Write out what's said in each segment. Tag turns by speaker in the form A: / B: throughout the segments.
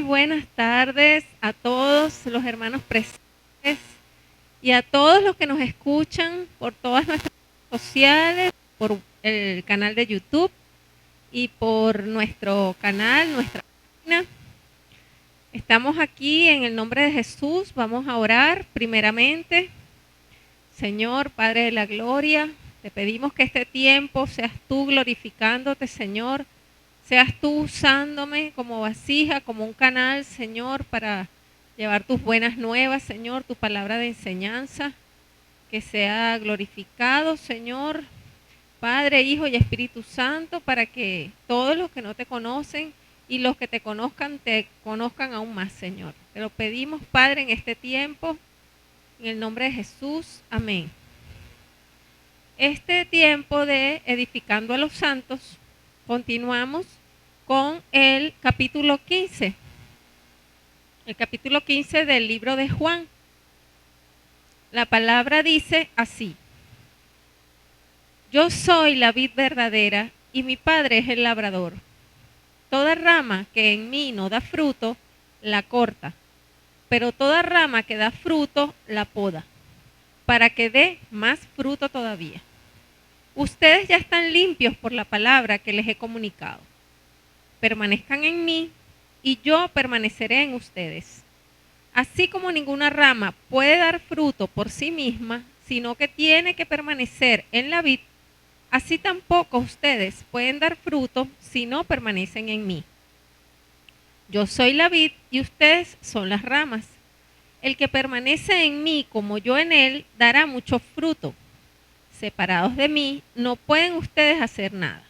A: buenas tardes a todos los hermanos presentes y a todos los que nos escuchan por todas nuestras redes sociales, por el canal de YouTube y por nuestro canal, nuestra página. Estamos aquí en el nombre de Jesús. Vamos a orar primeramente. Señor, Padre de la gloria, te pedimos que este tiempo seas tú glorificándote, Señor. Seas tú usándome como vasija, como un canal, Señor, para llevar tus buenas nuevas, Señor, tu palabra de enseñanza. Que sea glorificado, Señor, Padre, Hijo y Espíritu Santo, para que todos los que no te conocen y los que te conozcan aún más, Señor. Te lo pedimos, Padre, en este tiempo, en el nombre de Jesús. Amén. Este tiempo de Edificando a los Santos, continuamos con el capítulo 15. El capítulo 15 del libro de Juan. La palabra dice así: Yo soy la vid verdadera y mi Padre es el labrador. Toda rama que en mí no da fruto, la corta, pero toda rama que da fruto, la poda, para que dé más fruto todavía. Ustedes ya están limpios por la palabra que les he comunicado. Permanezcan en mí y yo permaneceré en ustedes. Así como ninguna rama puede dar fruto por sí misma, sino que tiene que permanecer en la vid, así tampoco ustedes pueden dar fruto si no permanecen en mí. Yo soy la vid y ustedes son las ramas. El que permanece en mí como yo en él, dará mucho fruto. Separados de mí, no pueden ustedes hacer nada.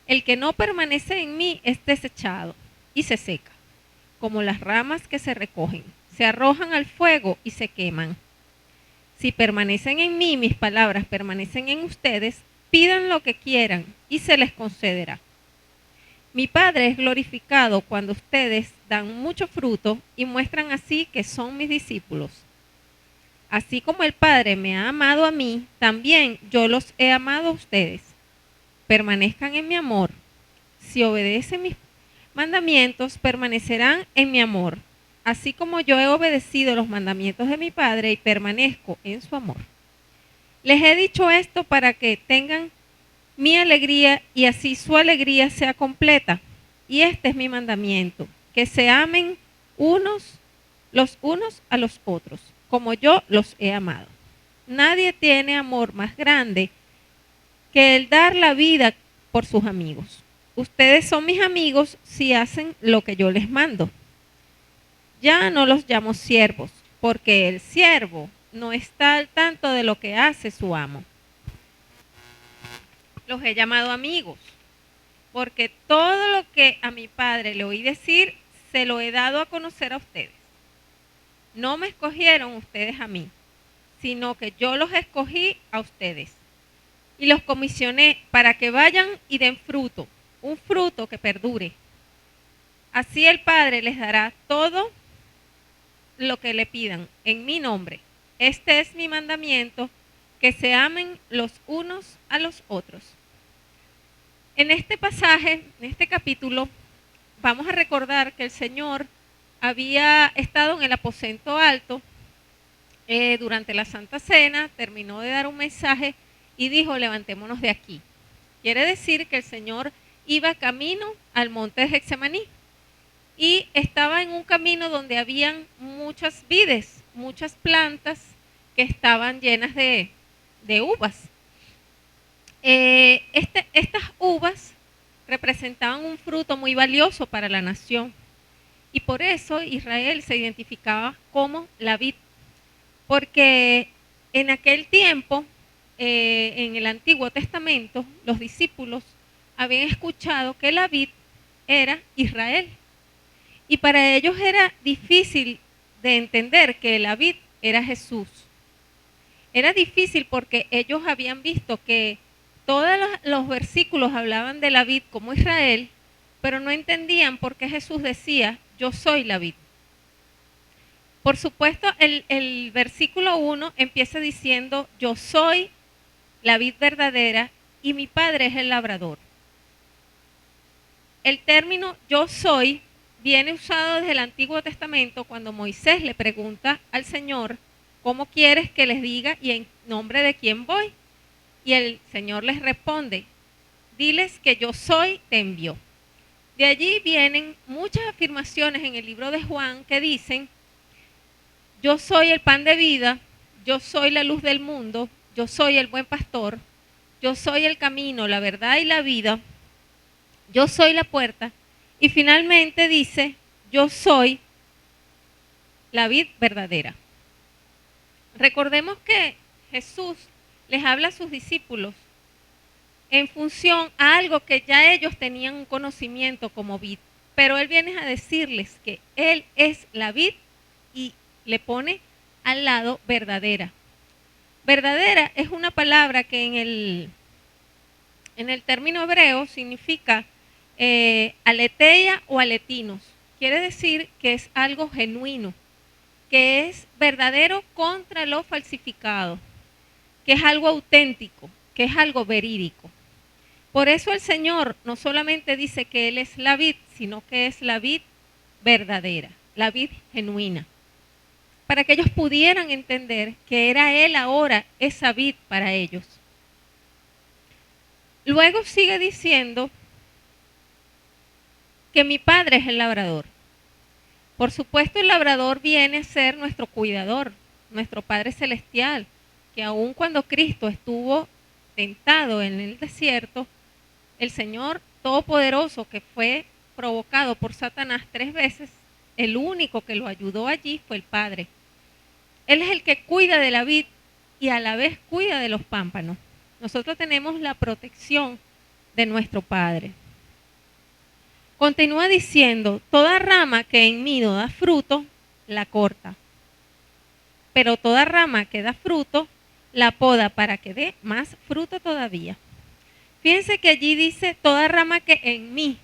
A: El que no permanece en mí es desechado y se seca, como las ramas que se recogen, se arrojan al fuego y se queman. Si permanecen en mí, mis palabras permanecen en ustedes, pidan lo que quieran y se les concederá. Mi Padre es glorificado cuando ustedes dan mucho fruto y muestran así que son mis discípulos. Así como el Padre me ha amado a mí, también yo los he amado a ustedes. Permanezcan en mi amor. Si obedecen mis mandamientos, permanecerán en mi amor, así como yo he obedecido los mandamientos de mi Padre y permanezco en su amor. Les he dicho esto para que tengan mi alegría y así su alegría sea completa. Y este es mi mandamiento, que se amen los unos a los otros, como yo los he amado. Nadie tiene amor más grande que el dar la vida por sus amigos. Ustedes son mis amigos si hacen lo que yo les mando. Ya no los llamo siervos, porque el siervo no está al tanto de lo que hace su amo. Los he llamado amigos, porque todo lo que a mi Padre le oí decir, se lo he dado a conocer a ustedes. No me escogieron ustedes a mí, sino que yo los escogí a ustedes. Y los comisioné para que vayan y den fruto, un fruto que perdure. Así el Padre les dará todo lo que le pidan en mi nombre. Este es mi mandamiento, que se amen los unos a los otros. En este pasaje, en este capítulo, vamos a recordar que el Señor había estado en el aposento alto durante la Santa Cena, terminó de dar un mensaje y dijo: levantémonos de aquí. Quiere decir que el Señor iba camino al monte de Getsemaní y estaba en un camino donde habían muchas vides, muchas plantas que estaban llenas de uvas. Estas uvas representaban un fruto muy valioso para la nación y por eso Israel se identificaba como la vid, porque en aquel tiempo, en el Antiguo Testamento, los discípulos habían escuchado que la vid era Israel. Y para ellos era difícil de entender que la vid era Jesús. Era difícil porque ellos habían visto que todos los versículos hablaban de la vid como Israel, pero no entendían por qué Jesús decía: yo soy la vid. Por supuesto, el versículo 1 empieza diciendo: yo soy la vid verdadera y mi Padre es el labrador. El término yo soy viene usado desde el Antiguo Testamento cuando Moisés le pregunta al Señor, ¿cómo quieres que les diga y en nombre de quién voy? Y el Señor les responde, diles que yo soy, te envió. De allí vienen muchas afirmaciones en el libro de Juan que dicen, yo soy el pan de vida, yo soy la luz del mundo, yo soy el buen pastor, yo soy el camino, la verdad y la vida, yo soy la puerta. Y finalmente dice, yo soy la vid verdadera. Recordemos que Jesús les habla a sus discípulos en función a algo que ya ellos tenían un conocimiento como vid, pero Él viene a decirles que Él es la vid y le pone al lado verdadera. Verdadera es una palabra que en el término hebreo significa aletheia o aletinos. Quiere decir que es algo genuino, que es verdadero contra lo falsificado, que es algo auténtico, que es algo verídico. Por eso el Señor no solamente dice que Él es la vid, sino que es la vid verdadera, la vid genuina. Para que ellos pudieran entender que era Él ahora esa vid para ellos. Luego sigue diciendo que mi Padre es el labrador. Por supuesto, el labrador viene a ser nuestro cuidador, nuestro Padre Celestial, que aun cuando Cristo estuvo tentado en el desierto, el Señor Todopoderoso, que fue provocado por Satanás 3 veces, el único que lo ayudó allí fue el Padre. Él es el que cuida de la vid y a la vez cuida de los pámpanos. Nosotros tenemos la protección de nuestro Padre. Continúa diciendo, toda rama que en mí no da fruto, la corta. Pero toda rama que da fruto, la poda para que dé más fruto todavía. Fíjense que allí dice, toda rama que en mí.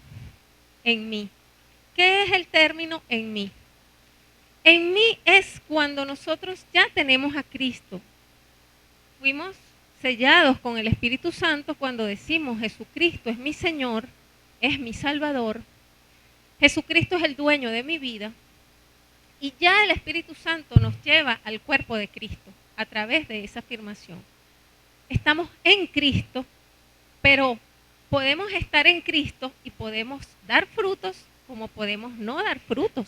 A: ¿Qué es el término en mí? En mí es cuando nosotros ya tenemos a Cristo. Fuimos sellados con el Espíritu Santo cuando decimos Jesucristo es mi Señor, es mi Salvador. Jesucristo es el dueño de mi vida. Y ya el Espíritu Santo nos lleva al cuerpo de Cristo a través de esa afirmación. Estamos en Cristo, pero podemos estar en Cristo y podemos dar frutos como podemos no dar frutos.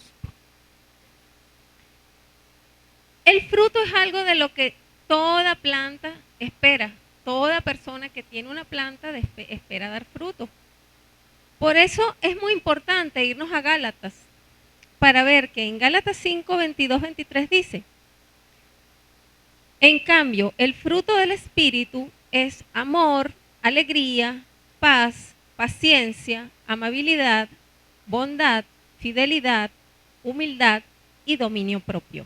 A: El fruto es algo de lo que toda planta espera. Toda persona que tiene una planta espera dar fruto. Por eso es muy importante irnos a Gálatas para ver que en Gálatas 5, 22, 23 dice, en cambio, el fruto del Espíritu es amor, alegría, paz, paciencia, amabilidad, bondad, fidelidad, humildad y dominio propio.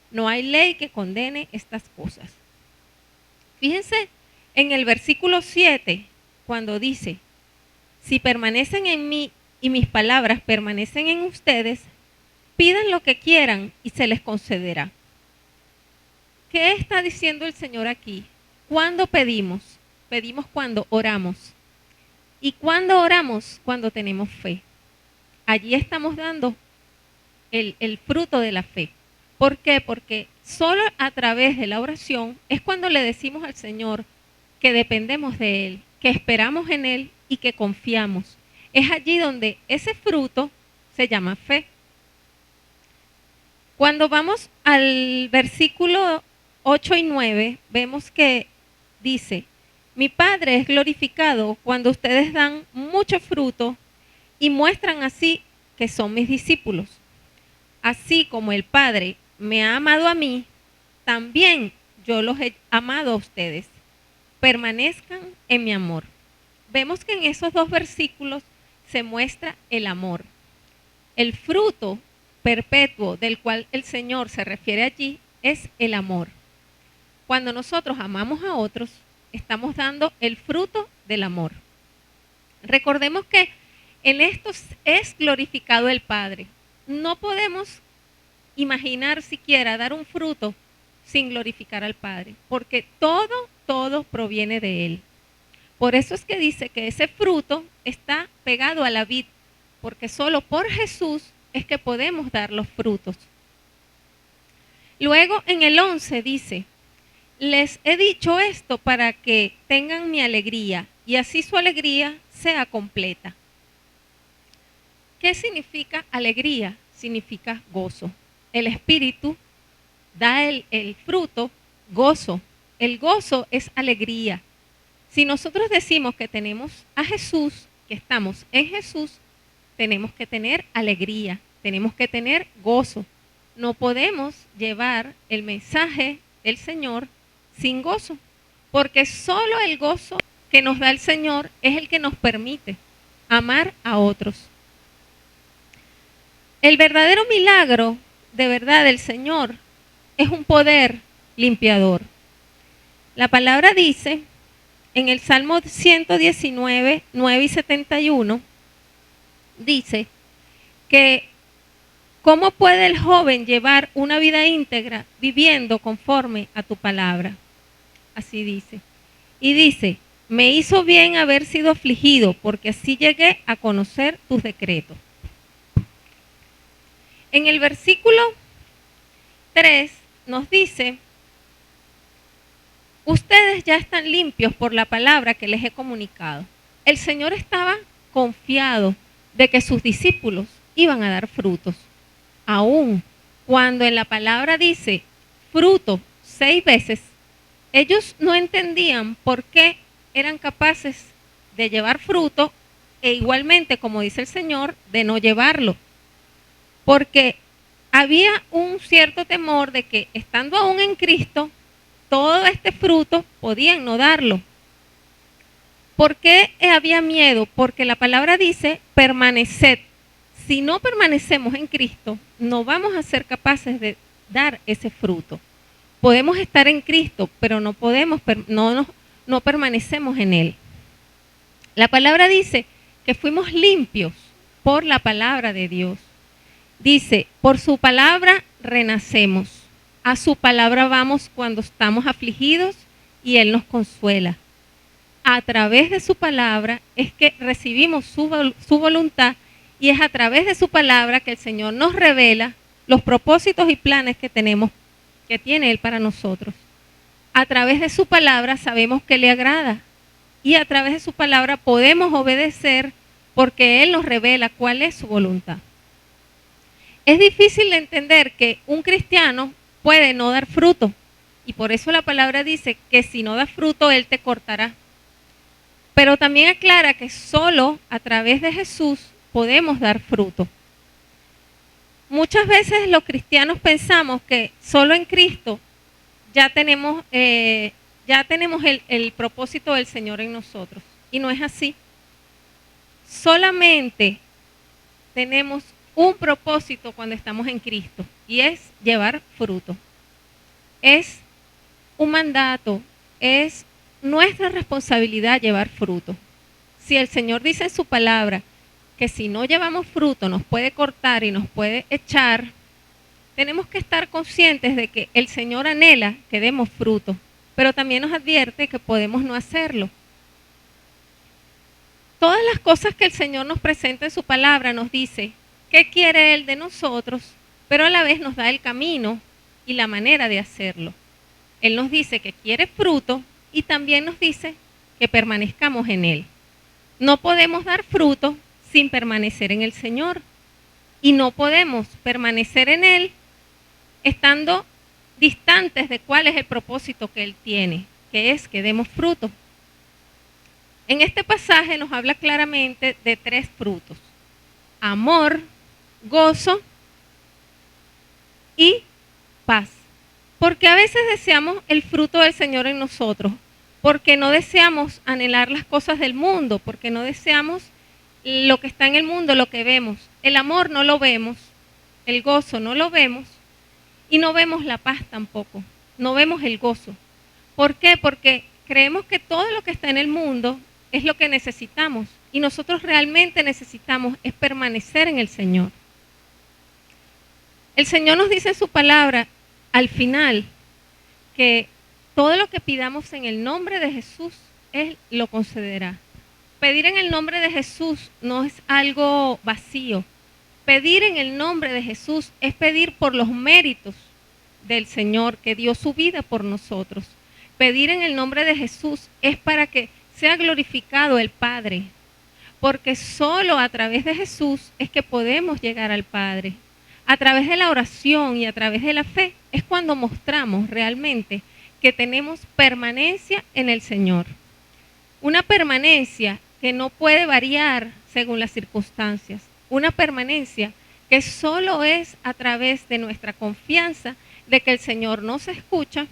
A: No hay ley que condene estas cosas. Fíjense en el versículo 7, cuando dice, si permanecen en mí y mis palabras permanecen en ustedes, pidan lo que quieran y se les concederá. ¿Qué está diciendo el Señor aquí? ¿Cuándo pedimos? Pedimos cuando oramos. ¿Y cuándo oramos? Cuando tenemos fe. Allí estamos dando el fruto de la fe. ¿Por qué? Porque solo a través de la oración es cuando le decimos al Señor que dependemos de Él, que esperamos en Él y que confiamos. Es allí donde ese fruto se llama fe. Cuando vamos al versículo 8 y 9, vemos que dice, mi Padre es glorificado cuando ustedes dan mucho fruto y muestran así que son mis discípulos. Así como el Padre me ha amado a mí, también yo los he amado a ustedes. Permanezcan en mi amor. Vemos que en esos dos versículos se muestra el amor. El fruto perpetuo del cual el Señor se refiere allí es el amor. Cuando nosotros amamos a otros, estamos dando el fruto del amor. Recordemos que en esto es glorificado el Padre. No podemos imaginar siquiera dar un fruto sin glorificar al Padre, porque todo proviene de Él. Por eso es que dice que ese fruto está pegado a la vid, porque solo por Jesús es que podemos dar los frutos. Luego en el 11 dice, les he dicho esto para que tengan mi alegría y así su alegría sea completa. ¿Qué significa alegría? Significa gozo. El Espíritu da el fruto, gozo. El gozo es alegría. Si nosotros decimos que tenemos a Jesús, que estamos en Jesús, tenemos que tener alegría, tenemos que tener gozo. No podemos llevar el mensaje del Señor sin gozo, porque solo el gozo que nos da el Señor es el que nos permite amar a otros. El verdadero milagro, de verdad, del Señor es un poder limpiador. La palabra dice en el Salmo 119, 9 y 71, dice que ¿cómo puede el joven llevar una vida íntegra viviendo conforme a tu palabra? Así dice. Y dice, me hizo bien haber sido afligido, porque así llegué a conocer tus decretos. En el versículo 3 nos dice, ustedes ya están limpios por la palabra que les he comunicado. El Señor estaba confiado de que sus discípulos iban a dar frutos. Aún cuando en la palabra dice fruto 6 veces, ellos no entendían por qué eran capaces de llevar fruto e igualmente, como dice el Señor, de no llevarlo. Porque había un cierto temor de que estando aún en Cristo, todo este fruto podían no darlo. ¿Por qué había miedo? Porque la palabra dice permaneced. Si no permanecemos en Cristo, no vamos a ser capaces de dar ese fruto. Podemos estar en Cristo, pero no permanecemos en Él. La palabra dice que fuimos limpios por la palabra de Dios. Dice, por su palabra renacemos. A su palabra vamos cuando estamos afligidos y Él nos consuela. A través de su palabra es que recibimos su voluntad y es a través de su palabra que el Señor nos revela los propósitos y planes que tiene Él para nosotros. A través de su palabra sabemos que le agrada y a través de su palabra podemos obedecer porque Él nos revela cuál es su voluntad. Es difícil de entender que un cristiano puede no dar fruto y por eso la palabra dice que si no das fruto, Él te cortará. Pero también aclara que solo a través de Jesús podemos dar fruto. Muchas veces los cristianos pensamos que solo en Cristo ya tenemos el propósito del Señor en nosotros. Y no es así. Solamente tenemos un propósito cuando estamos en Cristo y es llevar fruto. Es un mandato, es nuestra responsabilidad llevar fruto. Si el Señor dice en su palabra que si no llevamos fruto nos puede cortar y nos puede echar, tenemos que estar conscientes de que el Señor anhela que demos fruto, pero también nos advierte que podemos no hacerlo. Todas las cosas que el Señor nos presenta en su palabra nos dice qué quiere Él de nosotros, pero a la vez nos da el camino y la manera de hacerlo. Él nos dice que quiere fruto y también nos dice que permanezcamos en Él. No podemos dar fruto sin permanecer en el Señor y no podemos permanecer en Él estando distantes de cuál es el propósito que Él tiene, que es que demos fruto. En este pasaje nos habla claramente de 3 frutos: amor, gozo y paz. Porque a veces deseamos el fruto del Señor en nosotros, porque no deseamos anhelar las cosas del mundo, porque no deseamos lo que está en el mundo, lo que vemos. El amor no lo vemos, el gozo no lo vemos y no vemos la paz tampoco, no vemos el gozo. ¿Por qué? Porque creemos que todo lo que está en el mundo es lo que necesitamos y nosotros realmente necesitamos es permanecer en el Señor. El Señor nos dice en su palabra al final que todo lo que pidamos en el nombre de Jesús, Él lo concederá. Pedir en el nombre de Jesús no es algo vacío, Pedir en el nombre de Jesús es pedir por los méritos del Señor que dio su vida por nosotros. Pedir en el nombre de Jesús es para que sea glorificado el Padre, porque solo a través de Jesús es que podemos llegar al Padre. A través de la oración y a través de la fe es cuando mostramos realmente que tenemos permanencia en el Señor. Una permanencia que no puede variar según las circunstancias. Una permanencia que solo es a través de nuestra confianza de que el Señor nos escucha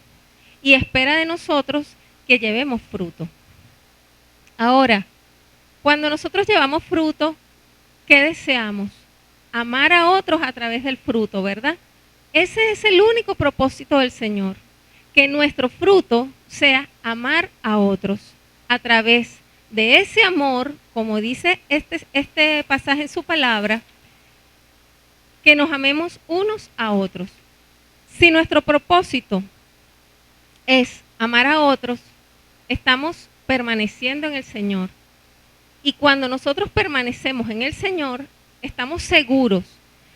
A: y espera de nosotros que llevemos fruto. Ahora, cuando nosotros llevamos fruto, ¿qué deseamos? Amar a otros a través del fruto, ¿verdad? Ese es el único propósito del Señor, que nuestro fruto sea amar a otros a través de ese amor, como dice este pasaje en su palabra, que nos amemos unos a otros. Si nuestro propósito es amar a otros, estamos permaneciendo en el Señor. Y cuando nosotros permanecemos en el Señor, estamos seguros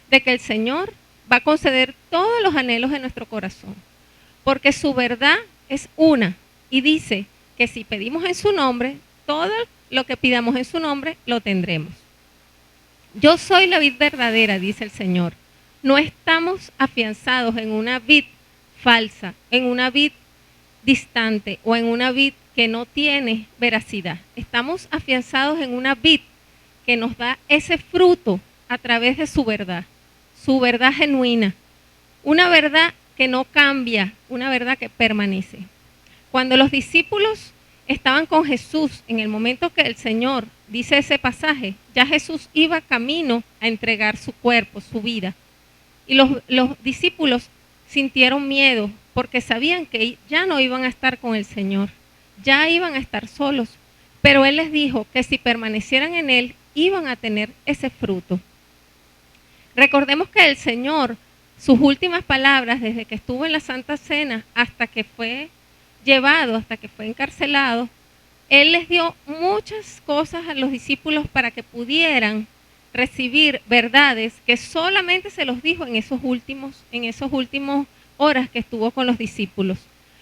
A: de que el Señor va a conceder todos los anhelos de nuestro corazón. Porque su verdad es una y dice que si pedimos en su nombre, todo lo que pidamos en su nombre lo tendremos. Yo soy la vid verdadera, dice el Señor. No estamos afianzados en una vid falsa, en una vid distante o en una vid que no tiene veracidad. Estamos afianzados en una vid que nos da ese fruto a través de su verdad genuina, una verdad que no cambia, una verdad que permanece. Cuando los discípulos estaban con Jesús, en el momento que el Señor dice ese pasaje, ya Jesús iba camino a entregar su cuerpo, su vida. Y los discípulos sintieron miedo porque sabían que ya no iban a estar con el Señor, ya iban a estar solos. Pero Él les dijo que si permanecieran en Él, iban a tener ese fruto. Recordemos que el Señor, sus últimas palabras desde que estuvo en la Santa Cena hasta que fue llevado, hasta que fue encarcelado, Él les dio muchas cosas a los discípulos para que pudieran recibir verdades que solamente se los dijo en esos últimos horas que estuvo con los discípulos.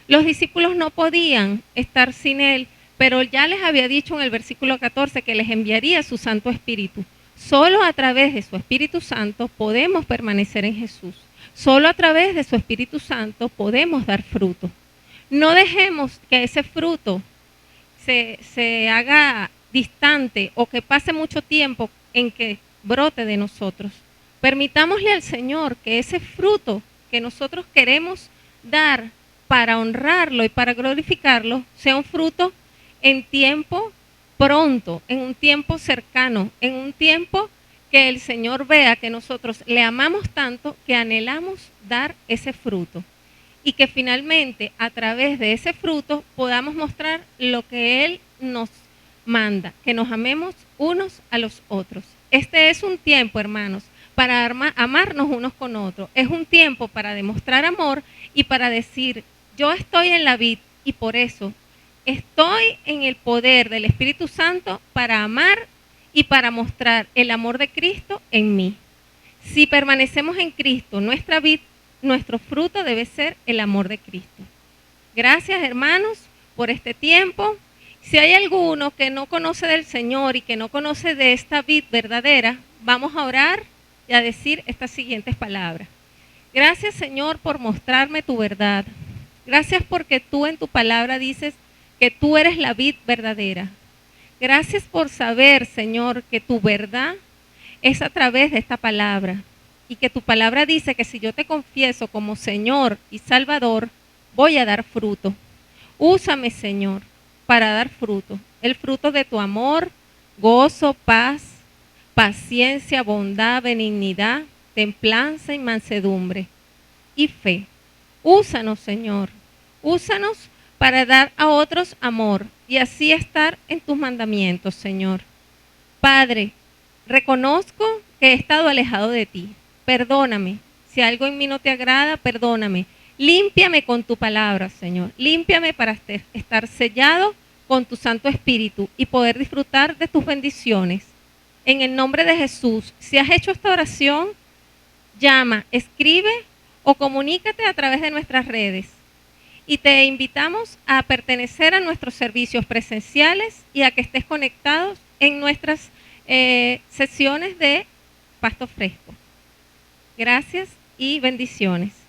A: Los discípulos no podían estar sin Él, pero ya les había dicho en el versículo 14 que les enviaría su Santo Espíritu. Solo a través de su Espíritu Santo podemos permanecer en Jesús. Solo a través de su Espíritu Santo podemos dar fruto. No dejemos que ese fruto se haga distante o que pase mucho tiempo en que brote de nosotros. Permitámosle al Señor que ese fruto que nosotros queremos dar para honrarlo y para glorificarlo sea un fruto en tiempo pronto, en un tiempo cercano, en un tiempo que el Señor vea que nosotros le amamos tanto que anhelamos dar ese fruto. Y que finalmente a través de ese fruto podamos mostrar lo que Él nos manda, que nos amemos unos a los otros. Este es un tiempo, hermanos, para amarnos unos con otros. Es un tiempo para demostrar amor y para decir, yo estoy en la vid y por eso estoy en el poder del Espíritu Santo para amar y para mostrar el amor de Cristo en mí. Si permanecemos en Cristo, nuestra vid, nuestro fruto debe ser el amor de Cristo. Gracias, hermanos, por este tiempo. Si hay alguno que no conoce del Señor y que no conoce de esta vid verdadera, vamos a orar y a decir estas siguientes palabras. Gracias, Señor, por mostrarme tu verdad. Gracias porque tú en tu palabra dices que tú eres la vid verdadera. Gracias por saber, Señor, que tu verdad es a través de esta palabra. Y que tu palabra dice que si yo te confieso como Señor y Salvador, voy a dar fruto. Úsame, Señor, para dar fruto. El fruto de tu amor, gozo, paz, paciencia, bondad, benignidad, templanza y mansedumbre. Y fe. Úsanos, Señor. Úsanos para dar a otros amor y así estar en tus mandamientos, Señor. Padre, reconozco que he estado alejado de ti. Perdóname. Si algo en mí no te agrada, perdóname. Límpiame con tu palabra, Señor. Límpiame para estar sellado con tu Santo Espíritu y poder disfrutar de tus bendiciones. en el nombre de Jesús. Si has hecho esta oración, llama, escribe o comunícate a través de nuestras redes. Y te invitamos a pertenecer a nuestros servicios presenciales y a que estés conectados en nuestras sesiones de Pasto Fresco. Gracias y bendiciones.